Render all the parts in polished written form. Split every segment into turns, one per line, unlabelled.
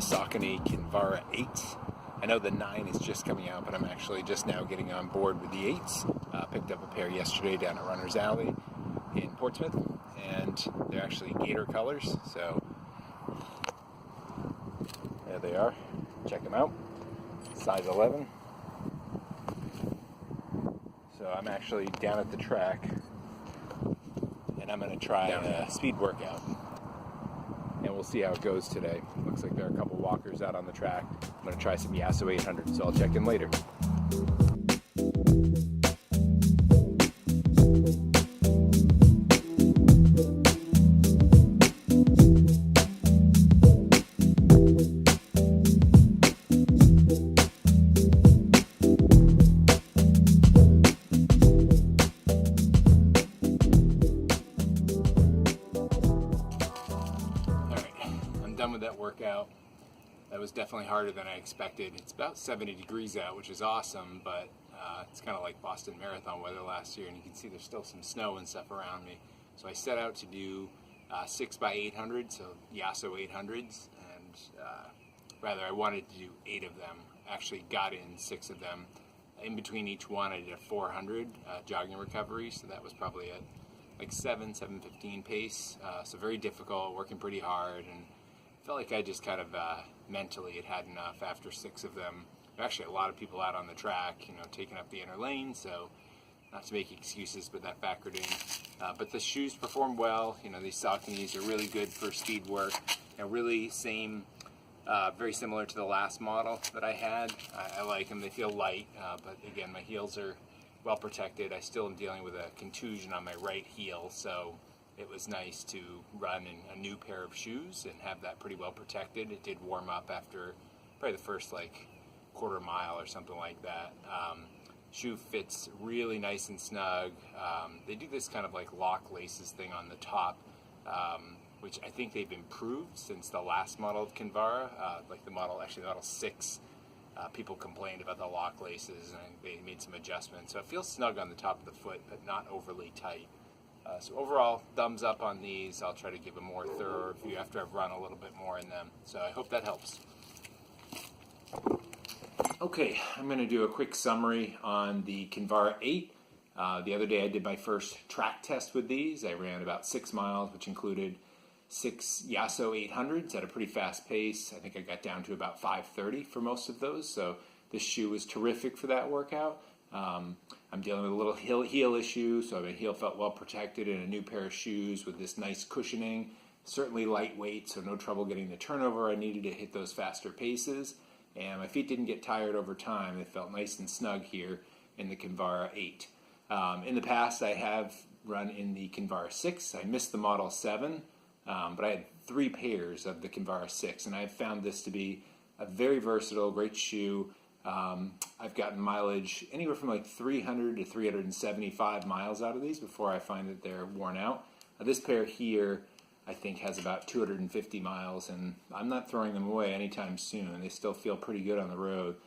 Saucony Kinvara 8. I know the 9 is just coming out, but I'm actually just now getting on board with the 8s. Picked up a pair yesterday down at Runner's Alley in Portsmouth, and they're actually gator colors, so there they are. Check them out. Size 11. So I'm actually down at the track, and I'm going to try a speed workout. And we'll see how it goes today. Looks like there are a couple walkers out on the track. I'm going to try some Yasso 800, so I'll check in later. With that workout. That was definitely harder than I expected. It's about 70 degrees out, which is awesome, but it's kind of like Boston Marathon weather last year, and you can see there's still some snow and stuff around me. So I set out to do 6x800, so Yasso 800s, and rather I wanted to do 8 of them. Actually got in 6 of them. In between each one I did a 400 jogging recovery, so that was probably at like 7:15 pace, so very difficult, working pretty hard, and felt like I just kind of mentally had enough after 6 of them. There are actually a lot of people out on the track, taking up the inner lane, so not to make excuses, but that factored in. But the shoes performed well. These Sauconys are really good for speed work, really very similar to the last model that I had. I like them. They feel light, but again, my heels are well protected. I still am dealing with a contusion on my right heel, so it was nice to run in a new pair of shoes and have that pretty well protected. It did warm up after probably the first quarter mile or something like that. Shoe fits really nice and snug. They do this kind of lock laces thing on the top, which I think they've improved since the last model of Kinvara, the model 6. People complained about the lock laces, and they made some adjustments. So it feels snug on the top of the foot, but not overly tight. So overall, thumbs up on these. I'll try to give a more thorough review after I've run a little bit more in them. So I hope that helps. Okay, I'm going to do a quick summary on the Kinvara 8. The other day I did my first track test with these. I ran about 6 miles, which included 6 Yasso 800s at a pretty fast pace. I think I got down to about 5:30 for most of those. So this shoe was terrific for that workout. I'm dealing with a little heel issue, so my heel felt well protected in a new pair of shoes with this nice cushioning. Certainly lightweight, so no trouble getting the turnover I needed to hit those faster paces. And my feet didn't get tired over time. They felt nice and snug here in the Kinvara 8. In the past, I have run in the Kinvara 6. I missed the Model 7, but I had 3 pairs of the Kinvara 6, and I've found this to be a very versatile, great shoe. I've gotten mileage anywhere from 300 to 375 miles out of these before I find that they're worn out. This pair here, I think, has about 250 miles, and I'm not throwing them away anytime soon. They still feel pretty good on the road.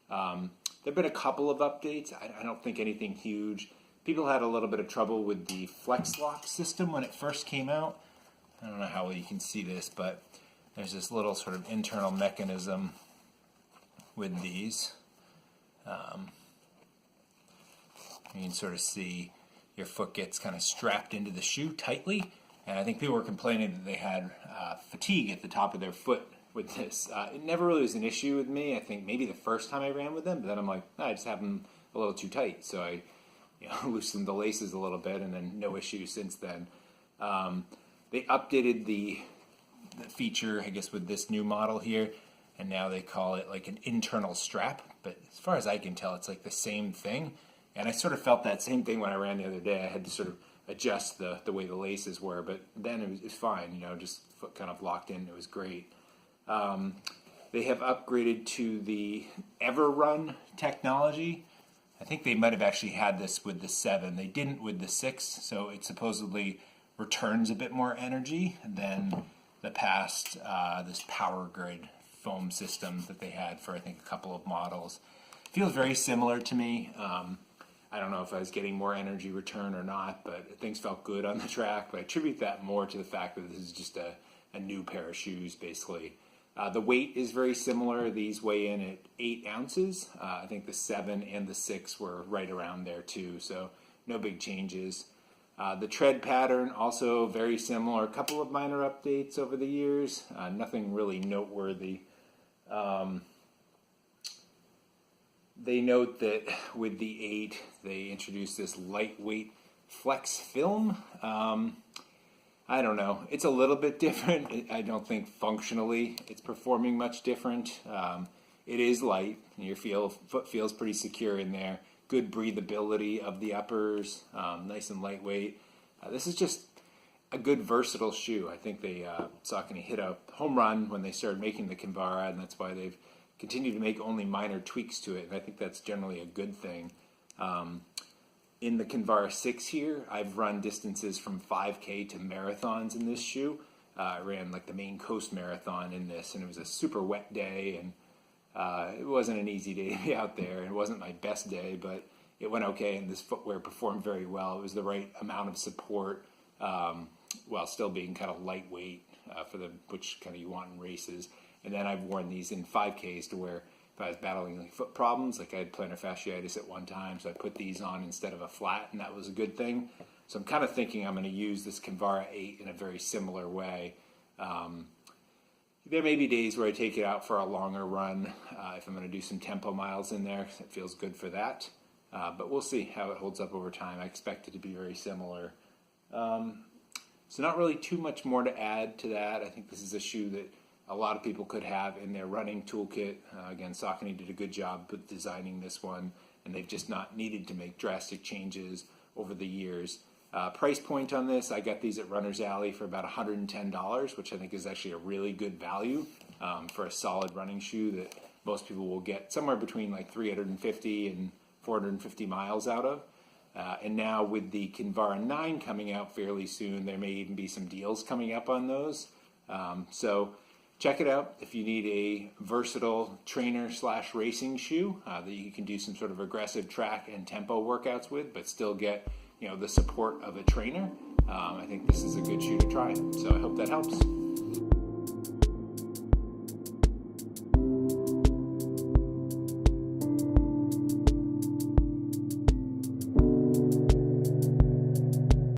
There have been a couple of updates. I don't think anything huge. People had a little bit of trouble with the Flex Lock system when it first came out. I don't know how well you can see this, but there's this little sort of internal mechanism with these. You can sort of see your foot gets kind of strapped into the shoe tightly, and I think people were complaining that they had fatigue at the top of their foot with this. It never really was an issue with me. I think maybe the first time I ran with them, but then I'm like, I just have them a little too tight, so I loosened the laces a little bit, and then no issue since then. They updated the feature, I guess, with this new model here, and now they call it an internal strap, but as far as I can tell, it's the same thing. And I sort of felt that same thing when I ran the other day. I had to sort of adjust the way the laces were, but then it was fine, just foot kind of locked in. It was great. They have upgraded to the EverRun technology. I think they might have actually had this with the 7. They didn't with the 6, so it supposedly returns a bit more energy than the past, this Power Grid foam system that they had for, I think, a couple of models. Feels very similar to me. I don't know if I was getting more energy return or not, but things felt good on the track. But I attribute that more to the fact that this is just a new pair of shoes, basically. The weight is very similar. These weigh in at 8 ounces. I think the 7 and the 6 were right around there too, so no big changes. The tread pattern also very similar. A couple of minor updates over the years. Nothing really noteworthy. They note that with the 8, they introduced this lightweight flex film. I don't know. It's a little bit different. I don't think functionally it's performing much different. It is light. Your foot feels pretty secure in there. Good breathability of the uppers. Nice and lightweight. This is just a good versatile shoe. I think Saucony hit a home run when they started making the Kinvara, and that's why they've continued to make only minor tweaks to it. And I think that's generally a good thing. In the Kinvara 6 here, I've run distances from 5K to marathons in this shoe. I ran like the Maine Coast Marathon in this, and it was a super wet day, and it wasn't an easy day to be out there. It wasn't my best day, but it went okay, and this footwear performed very well. It was the right amount of support while still being kind of lightweight which kind of you want in races. And then I've worn these in 5Ks to where if I was battling like foot problems, like I had plantar fasciitis at one time, so I put these on instead of a flat, and that was a good thing. So I'm kind of thinking I'm going to use this Kinvara 8 in a very similar way. There may be days where I take it out for a longer run if I'm going to do some tempo miles in there. It feels good for that. But we'll see how it holds up over time. I expect it to be very similar. So not really too much more to add to that. I think this is a shoe that a lot of people could have in their running toolkit. Again, Saucony did a good job with designing this one, and they've just not needed to make drastic changes over the years. Price point on this, I got these at Runner's Alley for about $110, which I think is actually a really good value for a solid running shoe that most people will get somewhere between like 350 and 450 miles out of. And now with the Kinvara 9 coming out fairly soon, there may even be some deals coming up on those. So check it out if you need a versatile trainer/racing shoe that you can do some sort of aggressive track and tempo workouts with, but still get the support of a trainer. I think this is a good shoe to try. So I hope that helps.